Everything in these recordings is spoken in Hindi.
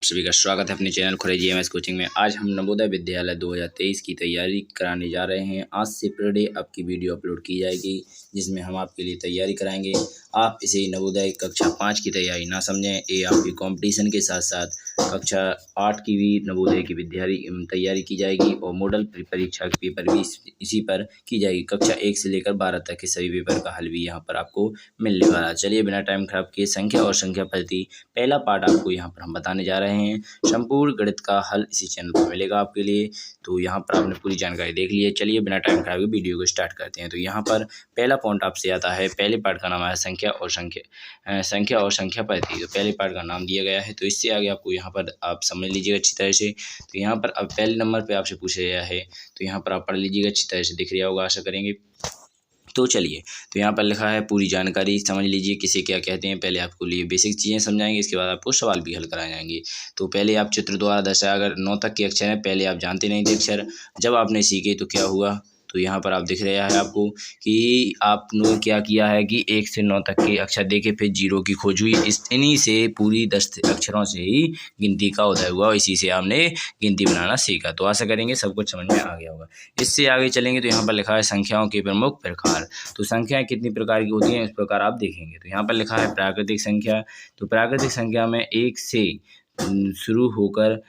सभी का स्वागत है अपने चैनल खुले जीएमएस कोचिंग में। आज हम नवोदय विद्यालय 2023 की तैयारी कराने जा रहे हैं। आज से पर डे आपकी वीडियो अपलोड की जाएगी जिसमें हम आपके लिए तैयारी कराएंगे। आप इसे नवोदय कक्षा 5 की तैयारी ना समझें, ये आपकी कंपटीशन के साथ साथ कक्षा 8 की भी नवोदय की तैयारी की जाएगी और मॉडल परीक्षा के पेपर भी इसी पर की जाएगी। कक्षा 1 से लेकर 12 तक के सभी पेपर का हल भी यहाँ पर आपको मिलने वाला है। चलिए बिना टाइम खराब किए संख्या और संख्या पद्धति पहला पार्ट आपको यहाँ पर हम बताने जा रहे हैं। संपूर्ण गणित का हल इसी चैनल पर मिलेगा आपके लिए, तो यहाँ पर आपने पूरी जानकारी देख ली है। चलिए बिना टाइम खराब किए वीडियो को स्टार्ट करते हैं। तो यहाँ पर पहला पॉइंट आपसे आता है, पहले पार्ट का नाम है संख्या और संख्या पद्धति। तो पहले पार्ट का नाम दिया गया है, तो इससे आगे आपको यहाँ पर आप समझ लीजिएगा अच्छी तरह से। तो यहाँ पर अब पहले नंबर पे आपसे पूछा गया है, तो यहाँ पर आप पढ़ लीजिएगा अच्छी तरह से, दिख रहा होगा आशा करेंगे। तो चलिए, तो यहाँ पर लिखा है पूरी जानकारी समझ लीजिए किसे क्या कहते हैं। पहले आपको लिए बेसिक चीज़ें समझाएंगे, इसके बाद आपको सवाल भी हल कराए जाएंगे। तो पहले आप चित्र द्वारा दर्शाया, अगर 9 तक के अक्षर हैं, पहले आप जानते नहीं थे अक्षर, जब आपने सीखे तो क्या हुआ। तो यहाँ पर आप दिख रहा है आपको कि आपने क्या किया है कि 1 से 9 तक के अक्षर देखे, फिर 0 की खोज हुई। इन्हीं से पूरी 10 अक्षरों से ही गिनती का उदय हुआ, इसी से आपने गिनती बनाना सीखा। तो आशा करेंगे सब कुछ समझ में आ गया होगा। इससे आगे चलेंगे तो यहाँ पर लिखा है संख्याओं के प्रमुख प्रकार। तो संख्याएं कितनी प्रकार की होती हैं इस प्रकार आप देखेंगे। तो यहाँ पर लिखा है प्राकृतिक संख्या। तो प्राकृतिक संख्या में 1 से शुरू होकर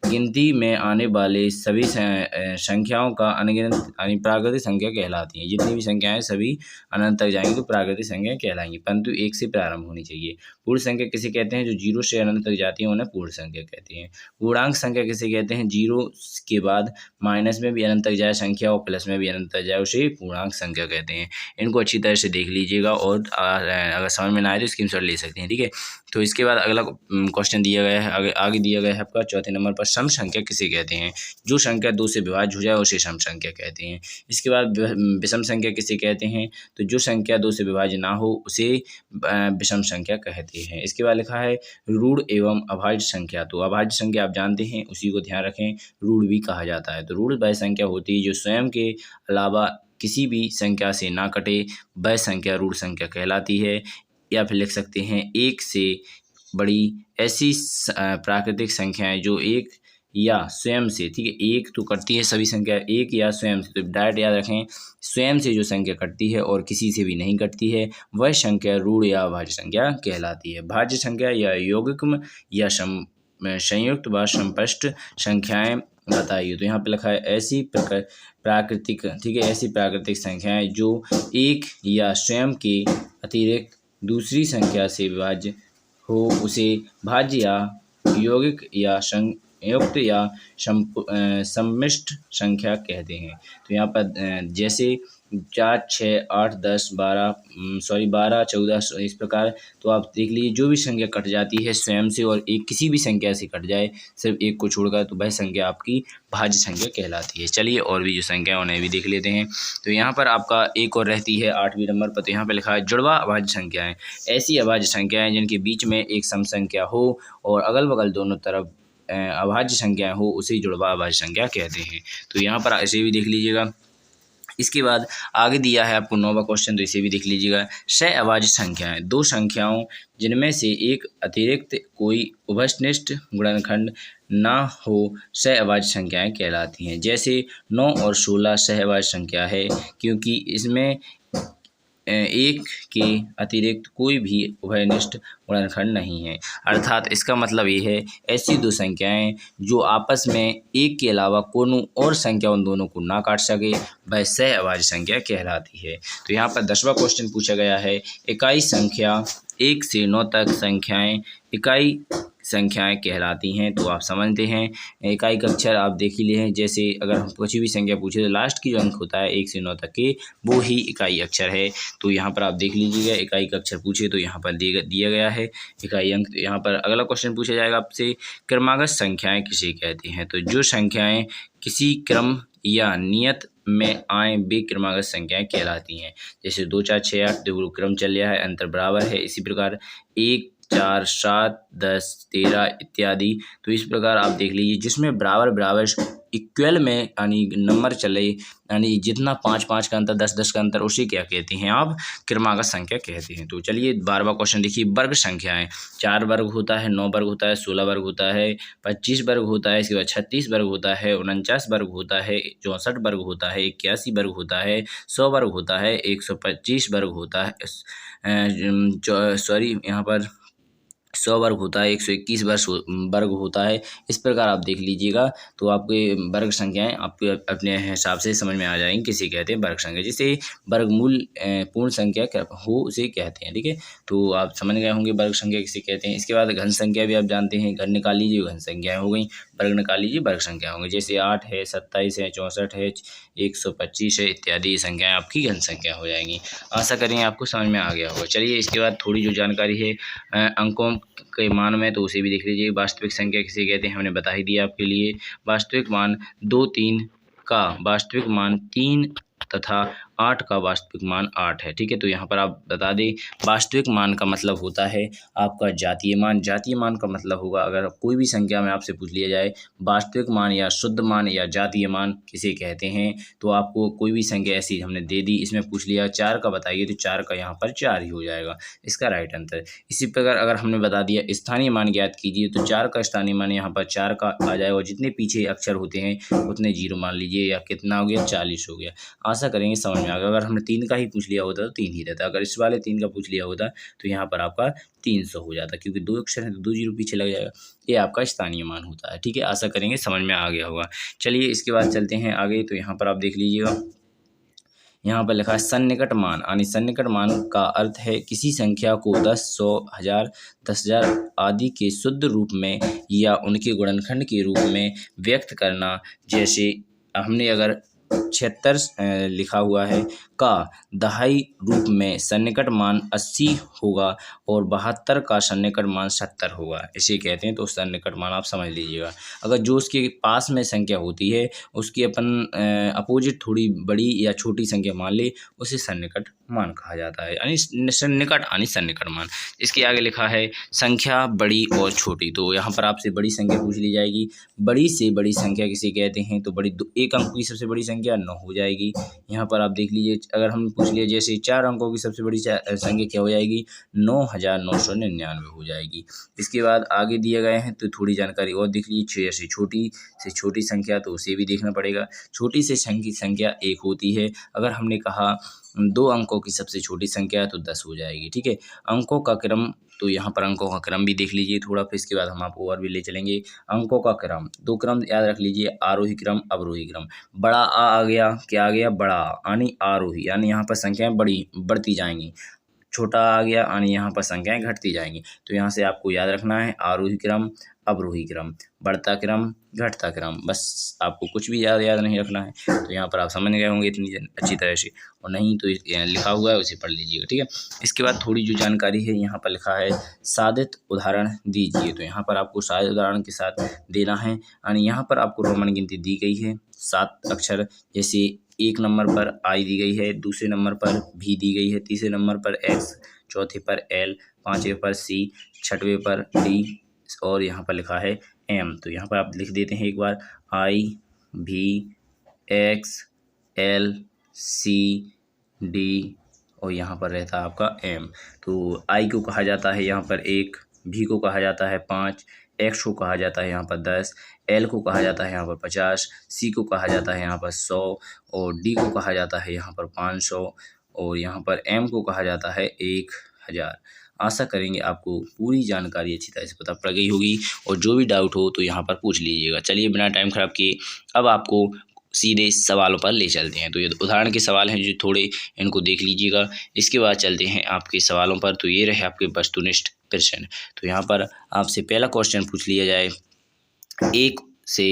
गिनती में आने वाले सभी संख्याओं का अनगिनत यानी प्राकृतिक संख्या कहलाती हैं। जितनी भी संख्याएं सभी अनंत तक जाएंगी तो प्राकृतिक संख्या कहलाएंगी, परंतु 1 से प्रारंभ होनी चाहिए। पूर्ण संख्या किसे कहते हैं, जो 0 से अनंत तक जाती है उन्हें पूर्ण संख्या कहते हैं। पूर्णांक संख्या किसे कहते हैं, 0 के बाद माइनस में भी अनंत तक जाए संख्या और प्लस में भी अनंत तक जाए उसे पूर्णांक संख्या कहते हैं। इनको अच्छी तरह से देख लीजिएगा और अगर समझ में ना आए तो स्क्रीनशॉट ले सकते हैं, ठीक है। तो इसके बाद अगला क्वेश्चन दिया गया है, आगे दिया गया है आपका चौथे नंबर पर, सम संख्या किसे कहते हैं, जो संख्या 2 से विभाज्य हो जाए उसे सम संख्या कहते हैं। इसके बाद विषम संख्या किसे कहते हैं, तो जो संख्या 2 से विभाज्य ना हो उसे विषम संख्या कहते हैं। इसके बाद लिखा है रूढ़ एवं अभाज्य संख्या। तो अभाज्य संख्या आप जानते हैं, उसी को ध्यान रखें, रूढ़ भी कहा जाता है। तो रूढ़ वह संख्या होती है जो स्वयं के अलावा किसी भी संख्या से ना कटे, वह संख्या रूढ़ संख्या कहलाती है। या फिर लिख सकते हैं 1 से बड़ी ऐसी प्राकृतिक संख्याएं जो एक या स्वयं से, ठीक है, एक तो कटती है सभी संख्या, एक या स्वयं से, तो डायरेक्ट याद रखें, स्वयं से जो संख्या कटती है और किसी से भी नहीं कटती है वह संख्या रूढ़ या अभाज्य संख्या कहलाती है। भाज्य संख्या या यौगिक या संयुक्त व समष्ट संख्याएं बताइए। तो यहाँ पे लिखा है ऐसी प्राकृतिक, ठीक है, ऐसी प्राकृतिक संख्याएं जो एक या स्वयं के अतिरिक्त दूसरी संख्या से विभाज्य हो उसे भाज्य या यौगिक या संयुक्त या सम्मिश्र संख्या कहते हैं। तो यहाँ पर जैसे 4, 6, 8, 10, 12, 14, इस प्रकार। तो आप देख लीजिए जो भी संख्या कट जाती है स्वयं से और एक किसी भी संख्या से कट जाए सिर्फ एक को छोड़कर, तो वह संख्या आपकी भाज्य संख्या कहलाती है। चलिए और भी जो संख्या है उन्हें भी देख लेते हैं। तो यहाँ पर आपका एक और रहती है 8वें नंबर पर। तो यहाँ पर लिखा है जुड़वा अभाज्य संख्याएं, ऐसी अभाज्य संख्याएं जिनके बीच में एक सम संख्या हो और अगल बगल दोनों तरफ अभाज्य संख्या हो उसे जुड़वा अभाज्य संख्या कहते हैं। तो यहाँ पर ऐसे भी देख लीजिएगा। इसके बाद आगे दिया है आपको 9वां क्वेश्चन, तो इसे भी देख लीजिएगा। सहअभाज्य संख्याएं, दो संख्याओं जिनमें से एक अतिरिक्त कोई उभयनिष्ठ गुणनखंड ना हो सहअभाज्य संख्याएं कहलाती हैं। जैसे 9 और 16 सहअभाज्य संख्या है क्योंकि इसमें एक के अतिरिक्त कोई भी उभयनिष्ठ गुणनखंड नहीं है। अर्थात इसका मतलब ये है ऐसी दो संख्याएं जो आपस में एक के अलावा कोनो और संख्या उन दोनों को ना काट सके वह सहअभाज्य संख्या कहलाती है। तो यहाँ पर 10वां क्वेश्चन पूछा गया है, इकाई संख्या 1 से 9 तक संख्याएं इकाई संख्याएं कहलाती हैं। तो आप समझते हैं इकाई का अक्षर आप देख ही लिए हैं। जैसे अगर हम कुछ भी संख्या पूछे तो लास्ट की जो अंक होता है 1 से 9 तक के वो ही इकाई अक्षर है। तो यहाँ पर आप देख लीजिएगा इकाई का अक्षर पूछे तो यहाँ पर दिया गया है इकाई अंक। तो यहाँ पर अगला क्वेश्चन पूछा जाएगा आपसे, क्रमागत संख्याएं किसे कहते हैं। तो जो संख्याएं किसी क्रम या नियत में आए वे क्रमागत संख्याएं कहलाती हैं। जैसे 2, 4, 6, 8 देखो क्रम चल रहा है, अंतर बराबर है। इसी प्रकार 1, 4, 7, 10, 13 इत्यादि। तो इस प्रकार आप देख लीजिए, जिसमें बराबर बराबर इक्वल में यानी नंबर चले, यानी जितना 5-5 का अंतर, 10-10 का अंतर, उसे क्या कहते हैं आप? क्रमागत संख्या कहते हैं। तो चलिए 12वां क्वेश्चन देखिए, वर्ग संख्याएं। 4 वर्ग होता है, 9 वर्ग होता है, 16 वर्ग होता है, 25 वर्ग होता है, इसके बाद 36 वर्ग होता है, 49 वर्ग होता है, 64 वर्ग होता है, 81 वर्ग होता है, 100 वर्ग होता है, 125 वर्ग होता है, सॉरी यहाँ पर 100 वर्ग होता है, 121 वर्ग होता है। इस प्रकार आप देख लीजिएगा, तो आपके वर्ग संख्याएं आपके अपने हिसाब से समझ में आ जाएंगी किसे कहते हैं वर्ग संख्या। जिसे वर्गमूल पूर्ण संख्या हो उसे कहते हैं, ठीक है। तो आप समझ गए होंगे वर्ग संख्या किसे कहते हैं। इसके बाद घन संख्या भी आप जानते हैं, घन निकाल लीजिए, घन संख्याएं हो गई, वर्ग निकाल लीजिए, वर्ग संख्या होंगी। जैसे 8 है, 27 है, 64 है, 125 है इत्यादि संख्याएं आपकी घन संख्या हो जाएंगी। आशा करेंगे आपको समझ में आ गया होगा। चलिए इसके बाद थोड़ी जो जानकारी है अंकों के मान में, तो उसे भी देख लीजिए। वास्तविक संख्या किसे कहते हैं, हमने बता ही दिया आपके लिए। वास्तविक मान 2, 3 का वास्तविक मान 3 तथा 8 का वास्तविक मान 8 है, ठीक है। तो यहाँ पर आप बता दें, वास्तविक मान का मतलब होता है आपका जातीय मान। जातीय मान का मतलब होगा, अगर कोई भी संख्या में आपसे पूछ लिया जाए वास्तविक मान या शुद्ध मान या जातीय मान किसे कहते हैं, तो आपको कोई भी संख्या ऐसी हमने दे दी, इसमें पूछ लिया 4 का बताइए, तो 4 का यहाँ पर 4 ही हो जाएगा इसका राइट आंसर। इसी प्रकार अगर हमने बता दिया स्थानीय मान ज्ञात कीजिए, तो 4 का स्थानीय मान यहाँ पर 4 का आ जाएगा। जितने पीछे अक्षर होते हैं उतने जीरो मान लीजिए, या कितना हो गया, 40 हो गया। आशा करेंगे समझ में आ गया। अगर हमने 3 का ही पूछ लिया होता तो 3 ही रहता, अगर इस वाले 3 का पूछ लिया होता तो यहाँ पर आपका 300 हो जाता, क्योंकि 2 अक्षर है तो 2 जीरो पीछे लग जाएगा। ये आपका स्थानीय मान होता है, ठीक है। आशा करेंगे समझ में आ गया होगा। चलिए इसके बाद चलते हैं आगे। तो यहाँ पर आप देख लीजिएगा, यहाँ पर लिखा है सन्निकट मान। यानी सन्निकट मान का अर्थ है किसी संख्या को 10, 100, 1000, 10,000 आदि के शुद्ध रूप में या उनके गुणनखंड के रूप में व्यक्त करना। जैसे हमने अगर 76 लिखा हुआ है का दहाई रूप में सन्निकट मान 80 होगा और 72 का सन्निकट मान 70 होगा, इसे कहते हैं। तो सन्निकट मान आप समझ लीजिएगा। अगर जो उसके पास में संख्या होती है उसकी अपन अपोजिट थोड़ी बड़ी या छोटी संख्या मान ले, उसे सन्निकट मान कहा जाता है, यानी सन्निकट यानी सन्निकट मान। इसके आगे लिखा है संख्या बड़ी और छोटी। तो यहाँ पर आपसे बड़ी संख्या पूछ ली जाएगी। बड़ी से बड़ी संख्या किसे कहते हैं, तो बड़ी 1 अंक की सबसे बड़ी संख्या 9 हो जाएगी। यहाँ पर आप देख लीजिए, अगर हम पूछ लिए जैसे 4 अंकों की सबसे बड़ी संख्या क्या हो जाएगी, 9,999 हो जाएगी। इसके बाद आगे दिए गए हैं तो थोड़ी जानकारी और देख लीजिए। जैसे छोटी से छोटी संख्या, तो उसे भी देखना पड़ेगा। छोटी से संख्या 1 होती है। अगर हमने कहा 2 अंकों की सबसे छोटी संख्या तो 10 हो जाएगी, ठीक है। अंकों का क्रम, तो यहाँ पर अंकों का क्रम भी देख लीजिए थोड़ा, फिर इसके बाद हम आपको और भी ले चलेंगे। अंकों का क्रम, 2 क्रम याद रख लीजिए, आरोही क्रम, अवरोही क्रम। बड़ा आ गया, क्या आ गया, बड़ा यानी आरोही, यानी यहाँ पर संख्याएं बढ़ती जाएंगी। छोटा आ गया यानी यहाँ पर संख्याएं घटती जाएंगी। तो यहाँ से आपको याद रखना है आरोही क्रम, अवरोही क्रम, बढ़ता क्रम, घटता क्रम, बस आपको कुछ भी याद नहीं रखना है। तो यहाँ पर आप समझ गए होंगे इतनी अच्छी तरह से, और नहीं तो लिखा हुआ है उसे पढ़ लीजिएगा, ठीक है। इसके बाद थोड़ी जो जानकारी है, यहाँ पर लिखा है सादित उदाहरण दीजिए। तो यहाँ पर आपको सादित उदाहरण के साथ देना है, यानी यहाँ पर आपको रोमन गिनती दी गई है 7 अक्षर। जैसे 1 नंबर पर आई दी गई है, दूसरे नंबर पर भी दी गई है, तीसरे नंबर पर X, चौथे पर L, 5वें पर C, 6वें पर D और यहाँ पर लिखा है M। तो यहाँ पर आप लिख देते हैं एक बार I, V, X, L, C, D और यहाँ पर रहता है आपका M। तो I को कहा जाता है यहाँ पर 1, V को कहा जाता है 5, X को कहा जाता है यहाँ पर 10, L को कहा जाता है यहाँ पर 50, C को कहा जाता है यहाँ पर 100 और D को कहा जाता है यहाँ पर 500 और यहाँ पर M को कहा जाता है 1000। आशा करेंगे आपको पूरी जानकारी अच्छी तरह से पता पड़ गई होगी, और जो भी डाउट हो तो यहाँ पर पूछ लीजिएगा। चलिए बिना टाइम खराब किए अब आपको सीधे सवालों पर ले चलते हैं। तो ये उदाहरण के सवाल हैं जो थोड़े इनको देख लीजिएगा। इसके बाद चलते हैं आपके सवालों पर। तो ये रहे आपके वस्तुनिष्ठ प्रश्न। तो यहाँ पर आपसे पहला क्वेश्चन पूछ लिया जाए, 1 से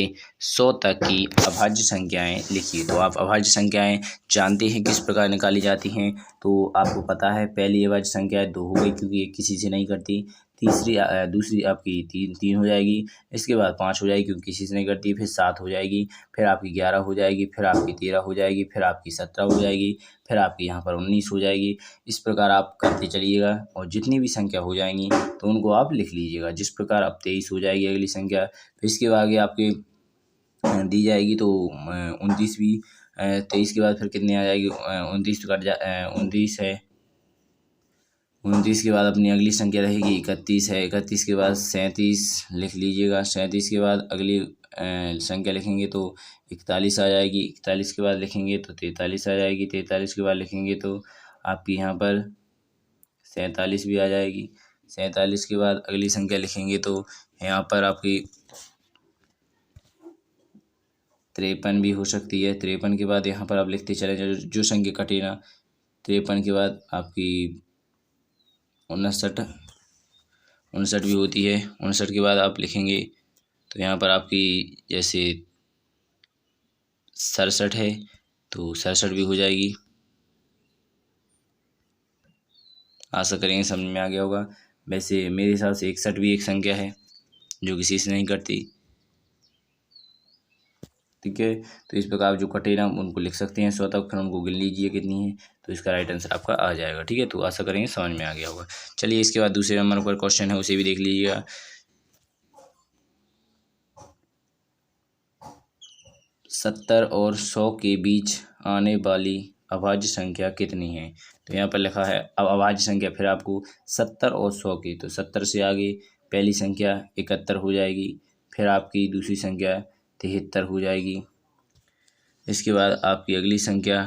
100 तक की अभाज्य संख्याएं लिखिए। तो आप अभाज्य संख्याएं जानते हैं किस प्रकार निकाली जाती हैं। तो आपको पता है पहली अभाज्य संख्या 2 हो गई, क्योंकि ये किसी से नहीं करती। दूसरी आपकी 3 हो जाएगी। इसके बाद 5 हो जाएगी क्योंकि किसी से नहीं कटती, फिर 7 हो जाएगी, फिर आपकी 11 हो जाएगी, फिर आपकी 13 हो जाएगी, फिर आपकी 17 हो जाएगी, फिर आपकी यहाँ पर 19 हो जाएगी। इस प्रकार आप करते चलिएगा और जितनी भी संख्या हो जाएंगी तो उनको आप लिख लीजिएगा। जिस प्रकार अब 23 हो जाएगी अगली संख्या, फिर इसके आगे आपके दी जाएगी तो 29 भी 23 के बाद फिर कितनी आ जाएगी, 29 तो कट जा 29 है। 29 के बाद अपनी अगली संख्या रहेगी 31 है। 31 के बाद 37 लिख लीजिएगा। 37 के बाद अगली संख्या लिखेंगे तो 41 आ जाएगी। 41 के बाद लिखेंगे तो 43 आ जाएगी। 43 के बाद लिखेंगे तो आपकी यहाँ पर 47 भी आ जाएगी। 47 के बाद अगली संख्या लिखेंगे तो यहाँ पर आपकी 53 भी हो सकती है। 53 के बाद यहाँ पर आप लिखते चले जाओ जो संख्या कटे ना। 53 के बाद आपकी 59 भी होती है। 59 के बाद आप लिखेंगे तो यहाँ पर आपकी जैसे 67 है तो 67 भी हो जाएगी। आशा करेंगे समझ में आ गया होगा। वैसे मेरे हिसाब से 61 भी एक संख्या है जो किसी से नहीं कटती। ठीक है, तो इस प्रकार जो कटे ना उनको लिख सकते हैं स्वतः, फिर उनको गिन लीजिए कितनी है तो इसका राइट आंसर आपका आ जाएगा। ठीक है, तो आशा करेंगे समझ में आ गया होगा। चलिए इसके बाद दूसरे नंबर पर क्वेश्चन है, उसे भी देख लीजिएगा। 70 और 100 के बीच आने वाली अभाज्य संख्या कितनी है? तो यहाँ पर लिखा है अब अभाज्य संख्या, फिर आपको 70 और 100 की, तो 70 से आगे पहली संख्या 71 हो जाएगी, फिर आपकी दूसरी संख्या 73 हो जाएगी। इसके बाद आपकी अगली संख्या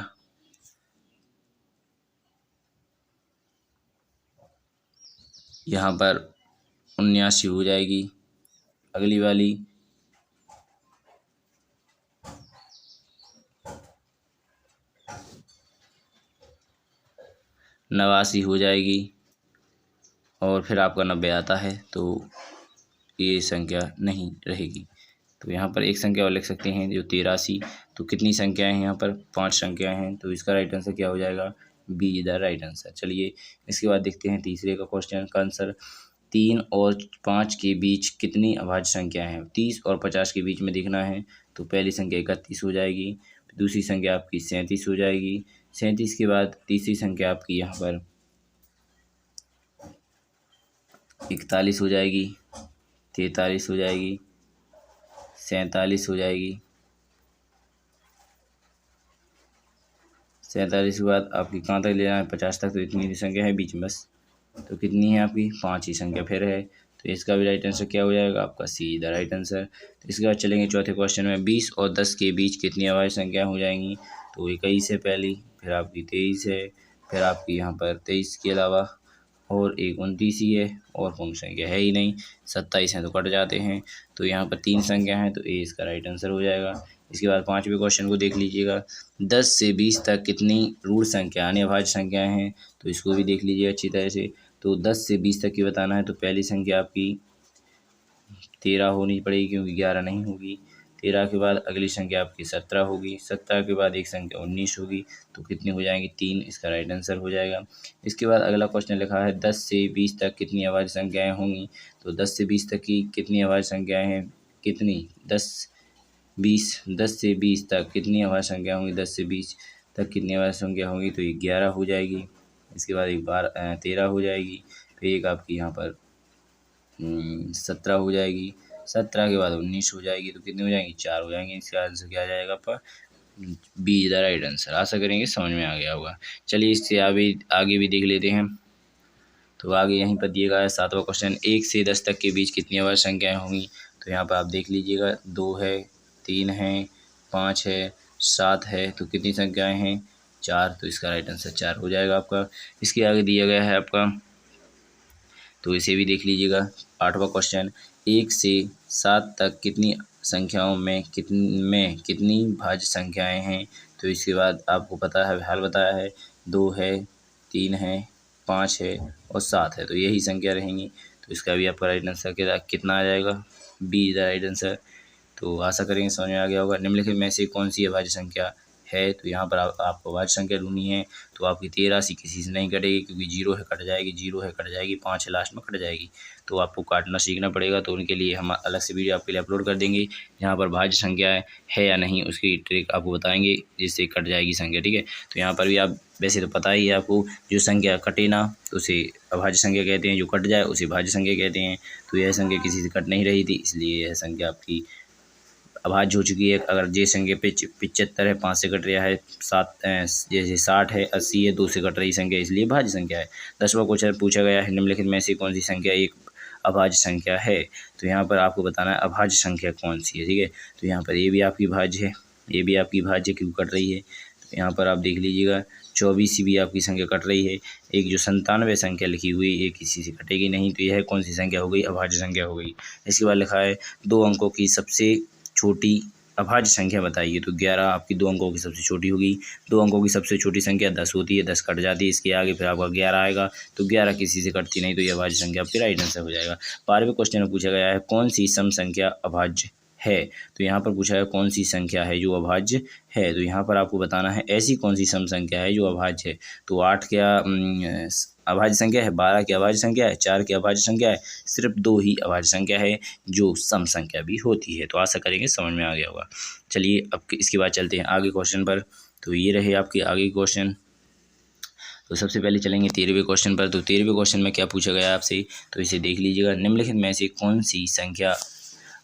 यहाँ पर 79 हो जाएगी। अगली वाली 89 हो जाएगी और फिर आपका 90 आता है तो ये संख्या नहीं रहेगी। तो यहाँ पर एक संख्या और लिख सकते हैं जो 83। तो कितनी संख्याएं हैं यहाँ पर? 5 संख्याएं हैं, तो इसका राइट आंसर क्या हो जाएगा? B is the right answer. चलिए इसके बाद देखते हैं तीसरे का क्वेश्चन का आंसर। 3 और 5 के बीच कितनी अभाज्य संख्याएं हैं? 30 और 50 के बीच में देखना है तो पहली संख्या 31 हो जाएगी, दूसरी संख्या आपकी 37 हो जाएगी। 37 के बाद तीसरी संख्या आपकी यहाँ पर 41 हो जाएगी, 43 हो जाएगी, 47 हो जाएगी। 47 के बाद आपकी कहाँ तक लेना है? 50 तक। तो इतनी संख्या है बीच में बस, तो कितनी है आपकी? 5 ही संख्या फिर है, तो इसका भी राइट आंसर क्या हो जाएगा? आपका सी द राइट आंसर। तो इसके बाद चलेंगे चौथे क्वेश्चन में। 20 और 10 के बीच कितनी अभाज्य संख्या हो जाएंगी? तो 21 है पहली, फिर आपकी 23 है, फिर आपकी यहाँ पर 23 के अलावा और एक 29 ही है और कौन संख्या है ही नहीं। 27 हैं तो कट जाते हैं, तो यहाँ पर 3 संख्या हैं तो ए इसका राइट आंसर हो जाएगा। इसके बाद पाँचवें क्वेश्चन को देख लीजिएगा। 10 से 20 तक कितनी ऋण संख्या यानी अभाज्य संख्याएं हैं? तो इसको भी देख लीजिए अच्छी तरह से। तो 10 से 20 तक की बताना है तो पहली संख्या आपकी 13 होनी पड़ेगी क्योंकि 11 नहीं होगी। 13 के बाद अगली संख्या आपकी 17 होगी। 17 के बाद एक संख्या 19 होगी, तो कितनी हो जाएंगी? 3 इसका राइट आंसर हो जाएगा। इसके बाद अगला क्वेश्चन लिखा है 10 से 20 तक कितनी अभाज्य संख्याएं होंगी? तो 10 से 20 तक की कितनी अभाज्य संख्याएं हैं? कितनी? 10 से 20 तक कितनी अभाज्य संख्या होंगी? 10 से 20 तक कितनी अभाज्य संख्या होंगी? तो ये 11 हो जाएगी। इसके बाद एक बार 13 हो जाएगी, फिर एक आपकी यहाँ पर 17 हो जाएगी। 17 के बाद 19 हो जाएगी, तो कितनी हो जाएंगी? 4 हो जाएंगी। इसका आंसर क्या आ जाएगा आपका? B is the right answer. आशा करेंगे समझ में आ गया होगा। चलिए इससे आगे भी देख लेते हैं। तो आगे यहीं पर दिए गया है 7वां क्वेश्चन। 1 से 10 तक के बीच कितनी अभाज्य संख्याएं होंगी? तो यहाँ पर आप देख लीजिएगा 2 है, 3 है, 5 है, 7 है, तो कितनी संख्याएं हैं? 4, तो इसका राइट आंसर 4 हो जाएगा आपका। इसके आगे दिया गया है आपका, तो इसे भी देख लीजिएगा। 8वां क्वेश्चन। 1 से 7 तक कितनी संख्याओं में कितनी भाज्य संख्याएं हैं? तो इसके बाद आपको पता है, हाल बताया है 2 है, 3 है, 5 है और 7 है, तो यही संख्या रहेंगी। तो इसका भी आपका राइट आंसर कितना आ जाएगा? B is the right answer. तो आशा करेंगे समझ में आ गया होगा। निम्नलिखित में से कौन सी अभाज्य संख्या है तो यहाँ पर आपको अभाज्य संख्या ढूंढनी है। तो आपकी 83 किसी से नहीं कटेगी क्योंकि 0 है कट जाएगी, 0 है कट जाएगी, 5 है लास्ट में कट जाएगी। तो आपको काटना सीखना पड़ेगा। तो उनके लिए हम अलग से वीडियो आपके लिए अपलोड कर देंगे। यहाँ पर भाज्य संख्या है या नहीं उसकी ट्रिक आपको बताएंगे जिससे कट जाएगी संख्या, ठीक है। तो यहाँ पर भी आप वैसे तो पता ही है आपको, जो संख्या कटे ना तो उसे अभाज्य संख्या कहते हैं, जो कट जाए उसे भाज्य संख्या कहते हैं। तो यह संख्या किसी से कट नहीं रही थी, इसलिए यह संख्या आपकी अभाज्य हो चुकी है। अगर जे संख्या 75 है, 5 से कट रहा है, 7 जैसे 60 है, 80 है, 2 से कट रही संख्या, इसलिए भाज्य संख्या है। 10वां क्वेश्चन पूछा गया है, निम्नलिखित में से कौन सी संख्या एक अभाज्य संख्या है। तो यहाँ पर आपको बताना है अभाज्य संख्या कौन सी है, ठीक है। तो यहाँ पर ये भी आपकी भाज्य है, ये भी आपकी भाज्य क्यों कट रही है। तो यहाँ पर आप देख लीजिएगा 24 भी आपकी संख्या कट रही है। एक जो 97 संख्या लिखी हुई ये किसी से कटेगी नहीं, तो यह कौन सी संख्या हो गई, अभाज्य संख्या हो गई। इसके बाद लिखा है 2 अंकों की सबसे छोटी अभाज्य संख्या बताइए। तो 11 आपकी 2 अंकों की सबसे छोटी होगी। 2 अंकों की सबसे छोटी संख्या 10 होती है, 10 कट जाती है, इसके आगे फिर आपका 11 आएगा। तो 11 किसी से कटती नहीं, तो यह अभाज्य संख्या आपकी राइट आंसर हो जाएगा। 12वें क्वेश्चन में पूछा गया है कौन सी सम संख्या अभाज्य है। तो यहाँ पर पूछा है कौन सी संख्या है जो अभाज्य है। तो यहाँ पर आपको बताना है ऐसी कौन सी सम संख्या है जो अभाज्य है। तो 8 क्या अभाज्य संख्या है, 12 की अभाज्य संख्या है, 4 की अभाज्य संख्या है, सिर्फ 2 ही अभाज्य संख्या है जो सम संख्या भी होती है। तो आशा करेंगे समझ में आ गया होगा। चलिए अब इसके बाद चलते हैं आगे क्वेश्चन पर। तो ये रहे आपके आगे क्वेश्चन। तो सबसे पहले चलेंगे 13वें क्वेश्चन पर। तो 13वें क्वेश्चन में क्या पूछा गया आपसे, तो इसे देख लीजिएगा। निम्नलिखित में से कौन सी संख्या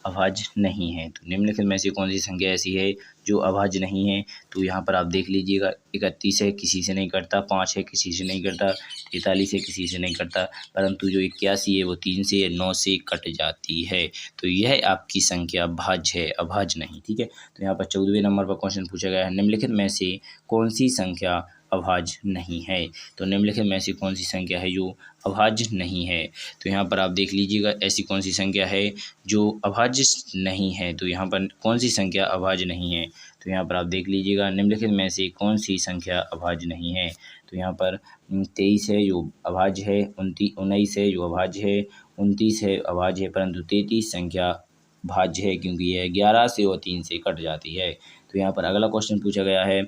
अभाज्य नहीं है। तो निम्नलिखित में से कौन सी संख्या ऐसी है जो अभाज्य नहीं है। तो यहाँ पर आप देख लीजिएगा 31 है, किसी से नहीं कटता, 5 है, किसी से नहीं कटता, 43 है, किसी से नहीं कटता, परंतु जो 81 है वो 3 से या 9 से कट जाती है। तो यह आपकी संख्या भाज्य है, अभाज्य नहीं, ठीक है। तो यहाँ पर 14वें नंबर पर क्वेश्चन पूछा गया है, निम्नलिखित में से कौन सी संख्या अभाज्य नहीं है। तो निम्नलिखित में ऐसी कौन सी संख्या है जो अभाज्य नहीं है। तो यहाँ पर आप देख लीजिएगा ऐसी कौन सी संख्या है जो अभाज्य नहीं है। तो यहाँ पर कौन सी संख्या अभाज्य नहीं है। तो यहाँ पर आप देख लीजिएगा निम्नलिखित में से कौन सी संख्या अभाज्य नहीं है। तो यहाँ पर 23 है जो अभाज्य है, 19 है जो अभाज्य है, 29 है अभाज्य है, परंतु 33 संख्या भाज्य है क्योंकि यह 11 से और 3 से कट जाती है। तो यहाँ पर अगला क्वेश्चन पूछा गया है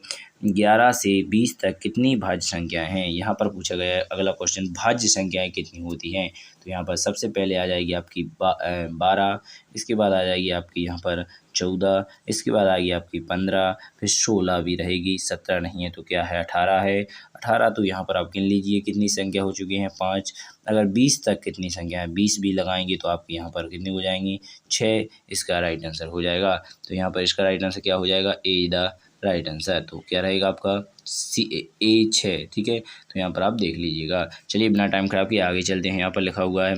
11 से 20 तक कितनी भाज्य संख्याएं हैं। यहाँ पर पूछा गया है अगला क्वेश्चन भाज्य संख्याएं कितनी होती हैं। तो यहाँ पर सबसे पहले आ जाएगी आपकी 12, इसके बाद आ जाएगी आपकी यहाँ पर 14, इसके बाद आएगी आपकी 15, फिर 16 भी रहेगी, 17 नहीं है तो क्या है 18 है। 18 तो यहाँ पर आप गिन लीजिए कितनी संख्या हो चुकी हैं 5। अगर 20 तक कितनी संख्या है, 20 भी लगाएंगे तो आपकी यहाँ पर कितनी हो जाएंगी 6, इसका राइट आंसर हो जाएगा। तो यहाँ पर इसका राइट आंसर क्या हो जाएगा, ए द राइट आंसर। तो क्या रहेगा आपका A 6, ठीक है। तो यहाँ पर आप देख लीजिएगा। चलिए बिना टाइम खराब किए आगे चलते हैं। यहाँ पर लिखा हुआ है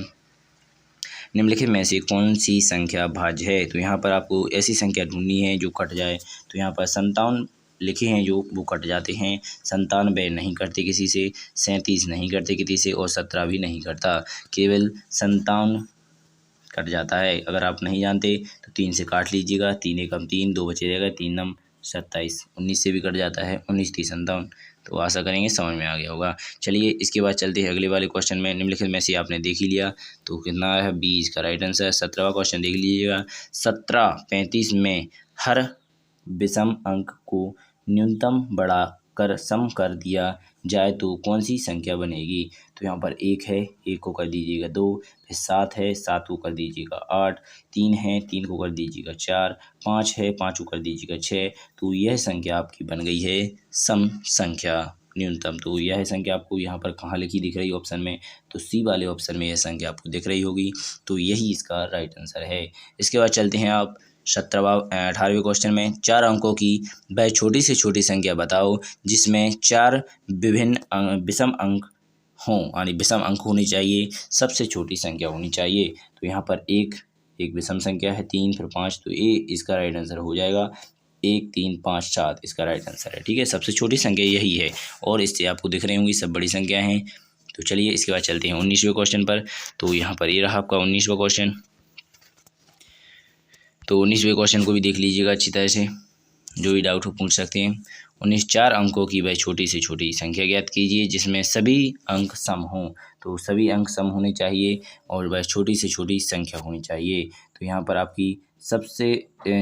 निम्नलिखित में से कौन सी संख्या भाज्य है। तो यहाँ पर आपको ऐसी संख्या ढूंढनी है जो कट जाए। तो यहाँ पर 57 लिखे हैं जो वो कट जाते हैं, 97 नहीं करते किसी से, 37 नहीं करते किसी से, और 17 भी नहीं करता, केवल 57 कट जाता है। अगर आप नहीं जानते तो 3 से काट लीजिएगा, 3 एकम 3, 2 बचे रहेगा, 3 नम 27, 19 से भी कट जाता है, 19 30 57। तो आशा करेंगे समझ में आ गया होगा। चलिए इसके बाद चलते हैं अगले वाले क्वेश्चन में। निम्नलिखित में से आपने देख ही लिया तो कितना है 20 का राइट आंसर। 17वां क्वेश्चन देख लीजिएगा। 17 35 में हर विषम अंक को न्यूनतम बढ़ा कर सम कर दिया जाए तो कौन सी संख्या बनेगी। तो यहाँ पर 1 है, 1 को कर दीजिएगा 2, फिर 7 है, 7 को कर दीजिएगा 8, 3 है, 3 को कर दीजिएगा 4, 5 है, 5 को कर दीजिएगा 6। तो यह संख्या आपकी बन गई है सम संख्या न्यूनतम। तो यह संख्या आपको यहाँ पर कहाँ लिखी दिख रही है ऑप्शन में, तो सी वाले ऑप्शन में यह संख्या आपको दिख रही होगी। तो यही इसका राइट आंसर है। इसके बाद चलते हैं आप 18वें क्वेश्चन में। 4 अंकों की वह छोटी से छोटी संख्या बताओ जिसमें 4 विभिन्न विषम अंक हों, यानी विषम अंक होनी चाहिए, सबसे छोटी संख्या होनी चाहिए। तो यहाँ पर एक विषम संख्या है, 3 फिर 5, तो ए इसका राइट आंसर हो जाएगा। 1 3 5 7 इसका राइट आंसर है, ठीक है। सबसे छोटी संख्या यही है और इससे आपको दिख रही होंगी सब बड़ी संख्या हैं। तो चलिए इसके बाद चलते हैं 19वें क्वेश्चन पर। तो यहाँ पर ये रहा आपका 19वां क्वेश्चन। तो 19वें क्वेश्चन को भी देख लीजिएगा अच्छी तरह से, जो भी डाउट हो पूछ सकते हैं। 19 4 अंकों की वह छोटी से छोटी संख्या ज्ञात कीजिए जिसमें सभी अंक सम हों। तो सभी अंक सम होने चाहिए और वह छोटी से छोटी संख्या होनी चाहिए। तो यहाँ पर आपकी सबसे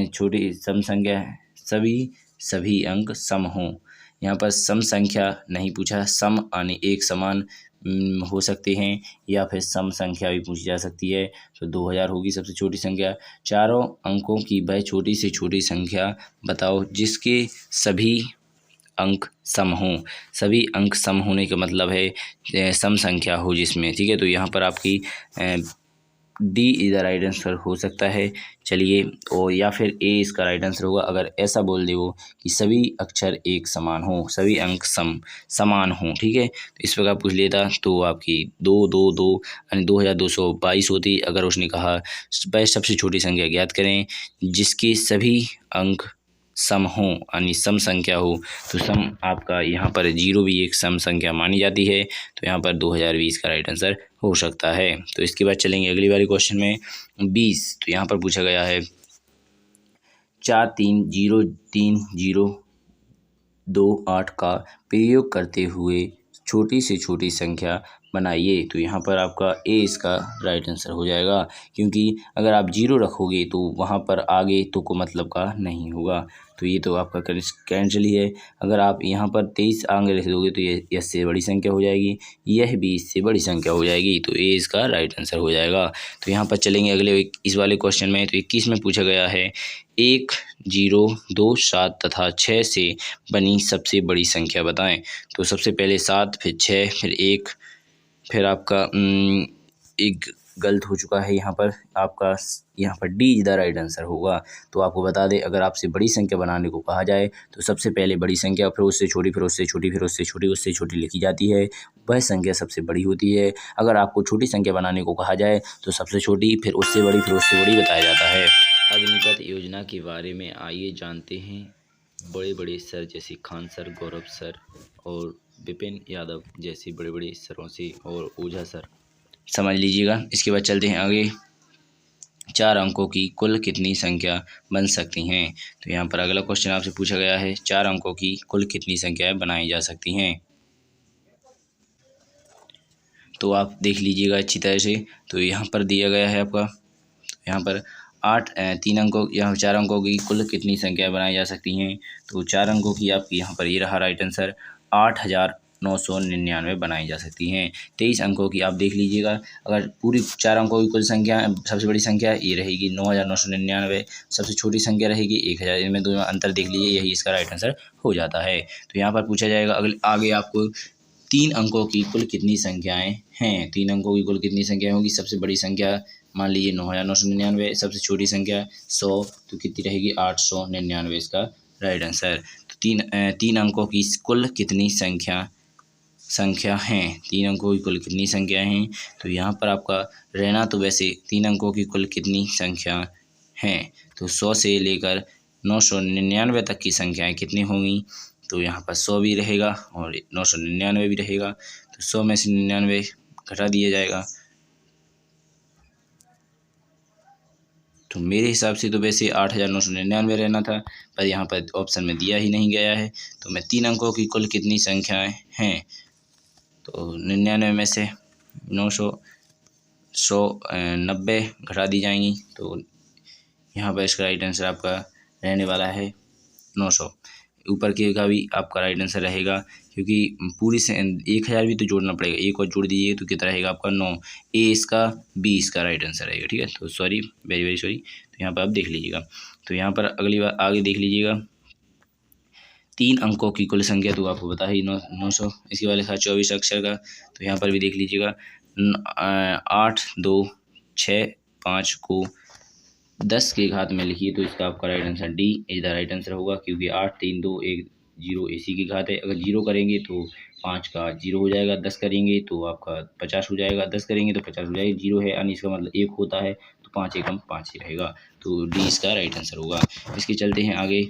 छोटी सम संख्या सभी सभी अंक सम हों। यहाँ पर सम संख्या नहीं पूछा, सम यानी एक समान हो सकते हैं या फिर सम संख्या भी पूछी जा सकती है। तो 2000 होगी सबसे छोटी संख्या। चारों अंकों की वह छोटी से छोटी संख्या बताओ जिसके सभी अंक सम हों। सभी अंक सम होने का मतलब है सम संख्या हो जिसमें, ठीक है। तो यहाँ पर आपकी डी इधर राइट आंसर हो सकता है। चलिए, और या फिर ए इसका राइट आंसर होगा अगर ऐसा बोल दे वो कि सभी अक्षर एक समान हो, सभी अंक समान हों, ठीक है। तो इस प्रकार पूछ लेता तो आपकी 2 यानी 2222 होती। अगर उसने कहा वह सबसे छोटी संख्या ज्ञात करें जिसके सभी अंक सम हो यानी सम संख्या हो, तो सम आपका यहाँ पर 0 भी एक सम संख्या मानी जाती है। तो यहाँ पर 2020 का राइट आंसर हो सकता है। तो इसके बाद चलेंगे अगली वाली क्वेश्चन में 20। तो यहाँ पर पूछा गया है 430302 का प्रयोग करते हुए छोटी से छोटी संख्या बनाइए। तो यहाँ पर आपका ए इसका राइट आंसर हो जाएगा, क्योंकि अगर आप 0 रखोगे तो वहाँ पर आगे तो को मतलब का नहीं होगा। तो ये तो आपका कैंसिल ही है। अगर आप यहाँ पर 23 आगे लिख दोगे तो ये इससे बड़ी संख्या हो जाएगी, यह भी इससे बड़ी संख्या हो जाएगी। तो ए इसका राइट आंसर हो जाएगा। तो यहाँ पर चलेंगे अगले इस वाले क्वेश्चन में। तो 21 में पूछा गया है 1, 0, 2, 7 तथा 6 से बनी सबसे बड़ी संख्या बताएं। तो सबसे पहले 7, फिर 6, फिर 1, फिर आपका एक गलत हो चुका है यहाँ पर आपका, यहाँ पर D is the right answer होगा। तो आपको बता दें अगर आपसे बड़ी संख्या बनाने को कहा जाए तो सबसे पहले बड़ी संख्या, फिर उससे छोटी, फिर उससे छोटी, फिर उससे छोटी, उससे छोटी लिखी जाती है, वह संख्या सबसे बड़ी होती है। अगर आपको छोटी संख्या बनाने को कहा जाए तो सबसे छोटी, फिर उससे बड़ी, फिर उससे बड़ी बताया जाता है। अग्निपथ योजना के बारे में आइए जानते हैं। बड़े बड़े सर जैसे खान सर, गौरव सर और विपिन यादव जैसे बड़े बड़े सरों से और ओझा सर समझ लीजिएगा। इसके बाद चलते हैं आगे। 4 अंकों की कुल कितनी संख्या बन सकती हैं। तो यहाँ पर अगला क्वेश्चन आपसे पूछा गया है 4 अंकों की कुल कितनी संख्याएं बनाई जा सकती हैं। तो आप देख लीजिएगा अच्छी तरह से। तो यहाँ पर दिया गया है आपका, यहाँ पर 4 अंकों की कुल कितनी संख्या बनाई जा सकती हैं। तो 4 अंकों की आपकी यहाँ पर ये रहा राइट आंसर 8999 बनाई जा सकती हैं। 23 अंकों की आप देख लीजिएगा, अगर पूरी 4 अंकों की कुल संख्या सबसे बड़ी संख्या ये रहेगी 9999, सबसे छोटी संख्या रहेगी 1000। इनमें दोनों अंतर देख लीजिए, यही इसका राइट आंसर हो जाता है। तो यहाँ पर पूछा जाएगा अगले आगे आपको 3 अंकों की कुल कितनी संख्याएं हैं। 3 अंकों की कुल कितनी संख्या होगी। सबसे बड़ी संख्या मान लीजिए 9999, सबसे छोटी संख्या 100, तो कितनी रहेगी 899 इसका राइट आंसर। तो 3 अंकों की कुल कितनी संख्या हैं। 3 अंकों की कुल कितनी संख्या हैं। तो यहाँ पर आपका रहना तो वैसे 3 अंकों की कुल कितनी संख्या हैं, तो 100 से लेकर 999 तक की संख्याएं कितनी होंगी। तो यहाँ पर 100 भी रहेगा और 999 भी रहेगा। तो 100 में से 99 घटा दिया जाएगा। तो मेरे हिसाब से तो वैसे 8999 रहना था, पर यहाँ पर ऑप्शन में दिया ही नहीं गया है। तो मैं 3 अंकों की कुल कितनी संख्याएं हैं, तो 99 में से 90 घटा दी जाएंगी। तो यहाँ पर इसका राइट आंसर आपका रहने वाला है 900। ऊपर के का भी आपका राइट आंसर रहेगा, क्योंकि पूरी से 1000 भी तो जोड़ना पड़ेगा, एक और जोड़ दीजिए तो कितना रहेगा आपका 9। ए इसका, बी इसका राइट आंसर रहेगा, ठीक है। तो सॉरी, वेरी वेरी सॉरी। तो यहाँ पर आप देख लीजिएगा। तो यहाँ पर अगली बार आगे देख लीजिएगा 3 अंकों की कुल संख्या, तो आपको बता ही 900। इसके बाद लिखा 24 अक्षर का। तो यहाँ पर भी देख लीजिएगा 8, 2, 6, 5 को 10 के घात में लिखिए, तो इसका आपका right answer D is the right answer होगा, क्योंकि 8, 3, 2, 1, 0 इसी की घात है। अगर 0 करेंगे तो 5 का 0 हो जाएगा, 10 करेंगे तो आपका 50 हो जाएगा, 10 करेंगे तो 50 हो जाएगा। 0 है यानी इसका मतलब 1 होता है, तो 5 एकम 5 ही रहेगा। तो डी इसका राइट आंसर होगा। इसके चलते हैं आगे।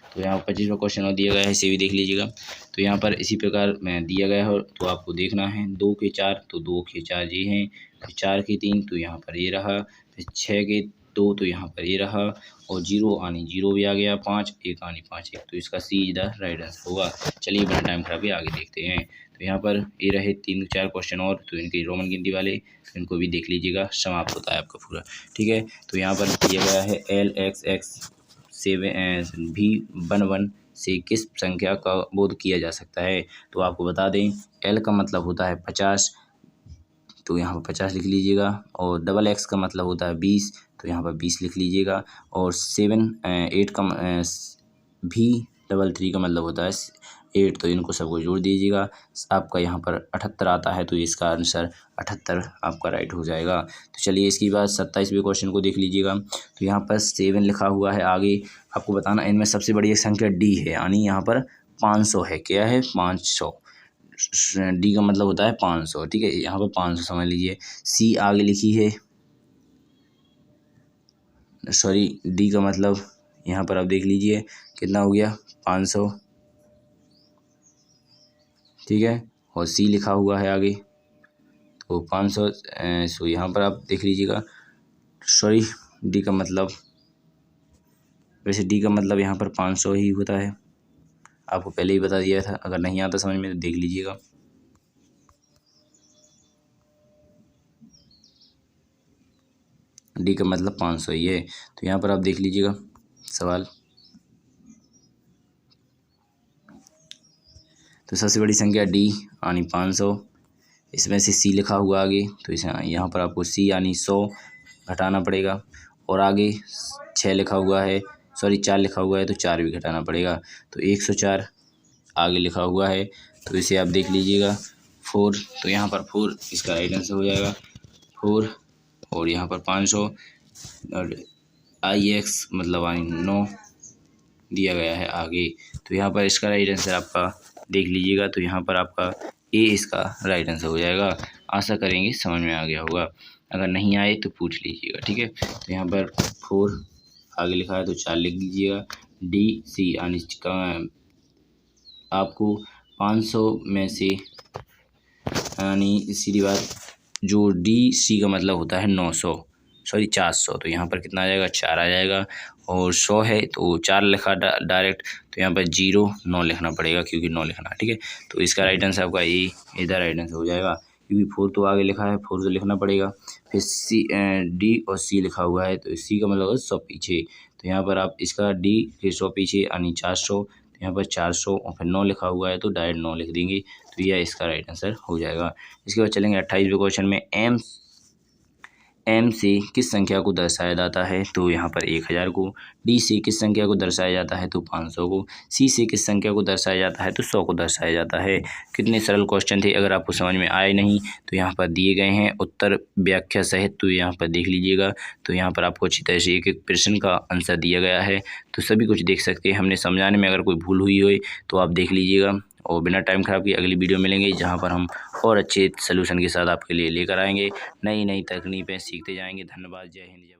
तो यहाँ 25वां क्वेश्चन और दिया गया है, इसे भी देख लीजिएगा। तो यहाँ पर इसी प्रकार में दिया गया है, तो आपको देखना है 2 के 4, तो 2 के 4 ये हैं, फिर 4 के 3, तो यहाँ पर ये रहा, फिर 6 के 2, तो यहाँ पर ये रहा, और 0 आनी 0 भी आ गया, 5 1 आनी 5 1, तो इसका सी इज द राइट आंसर होगा। चलिए बिना टाइम खराब भी आगे देखते हैं। तो यहाँ पर ये रहे 3-4 क्वेश्चन और, तो इनके रोमन गिनती वाले, तो इनको भी देख लीजिएगा, समाप्त होता है आपका पूरा, ठीक है। तो यहाँ पर दिया गया है LXX V11 से किस संख्या का बोध किया जा सकता है। तो आपको बता दें L का मतलब होता है 50, तो यहाँ पर 50 लिख लीजिएगा। और XX का मतलब होता है 20, तो यहाँ पर 20 लिख लीजिएगा। और 8 का V33 का मतलब होता है 8, तो इनको सबको जोड़ दीजिएगा। आपका यहाँ पर 78 आता है, तो इसका आंसर 78 आपका राइट हो जाएगा। तो चलिए इसके बाद 27वें क्वेश्चन को देख लीजिएगा। तो यहाँ पर 7 लिखा हुआ है। आगे आपको बताना इनमें सबसे बड़ी संख्या D है, यानी यहाँ पर 500 है। क्या है? 500। D का मतलब होता है 500, ठीक है, यहाँ पर 500 समझ लीजिए। C आगे लिखी है, सॉरी, D का मतलब यहाँ पर आप देख लीजिए कितना हो गया, 500, ठीक है। और C लिखा हुआ है आगे, तो 500। सो यहाँ पर आप देख लीजिएगा, सॉरी, D का मतलब, वैसे D का मतलब यहाँ पर 500 ही होता है, आपको पहले ही बता दिया था। अगर नहीं आता समझ में तो देख लीजिएगा। D का मतलब 500 ही है, तो यहाँ पर आप देख लीजिएगा सवाल। तो सबसे बड़ी संख्या D यानी 500, इसमें से C लिखा हुआ आगे, तो इसे यहाँ पर आपको C यानी 100 घटाना पड़ेगा। और आगे 6 लिखा हुआ है, सॉरी 4 लिखा हुआ है, तो 4 भी घटाना पड़ेगा। तो 104 आगे लिखा हुआ है, तो इसे आप देख लीजिएगा 4, तो यहाँ पर 4 इसका राइट आंसर हो जाएगा 4। और यहाँ पर 500 और IX मतलब 9 दिया गया है आगे, तो यहाँ पर इसका राइट आंसर आपका देख लीजिएगा। तो यहाँ पर आपका A इसका राइट आंसर हो जाएगा। आशा करेंगे समझ में आ गया होगा, अगर नहीं आए तो पूछ लीजिएगा, ठीक है। तो यहाँ पर 4 आगे लिखा है, तो 4 लिख दीजिएगा। DC यानी आपको 500 में से, यानी सीधी बात, जो DC का मतलब होता है 900, सॉरी 400, तो यहाँ पर कितना आ जाएगा, 4 आ जाएगा। और 100 है तो 4 लिखा डायरेक्ट, तो यहाँ पर 0 9 लिखना पड़ेगा, क्योंकि 9 लिखना, ठीक है। तो इसका राइट आंसर आपका ए इधर राइट आंसर हो जाएगा, क्योंकि 4 तो आगे लिखा है, 4 तो लिखना पड़ेगा। फिर D और C लिखा हुआ है, तो C का मतलब 100 पीछे, तो यहाँ पर आप इसका D फिर 100 पीछे यानी 400, तो यहाँ पर 400 और फिर 9 लिखा हुआ है, तो डायरेक्ट 9 लिख देंगे, तो यह इसका राइट आंसर हो जाएगा। इसके बाद चलेंगे 28वें क्वेश्चन में। M से किस संख्या को दर्शाया जाता है, तो यहाँ पर 1000 को। D से किस संख्या को दर्शाया जाता है, तो 500 को। C से किस संख्या को दर्शाया जाता है, तो 100 को दर्शाया जाता है। कितने सरल क्वेश्चन थे, अगर आपको समझ में आए नहीं तो यहाँ पर दिए गए हैं उत्तर व्याख्या सहित, तो यहाँ पर देख लीजिएगा। तो यहाँ पर आपको अच्छी तरह से एक एक प्रश्न का आंसर दिया गया है, तो सभी कुछ देख सकते हैं। हमने समझाने में अगर कोई भूल हुई हो तो आप देख लीजिएगा। और बिना टाइम खराब किए अगली वीडियो मिलेंगे, जहां पर हम और अच्छे सलूशन के साथ आपके लिए लेकर आएंगे। नई नई तकनीकें सीखते जाएंगे। धन्यवाद। जय हिंद, जय भारत।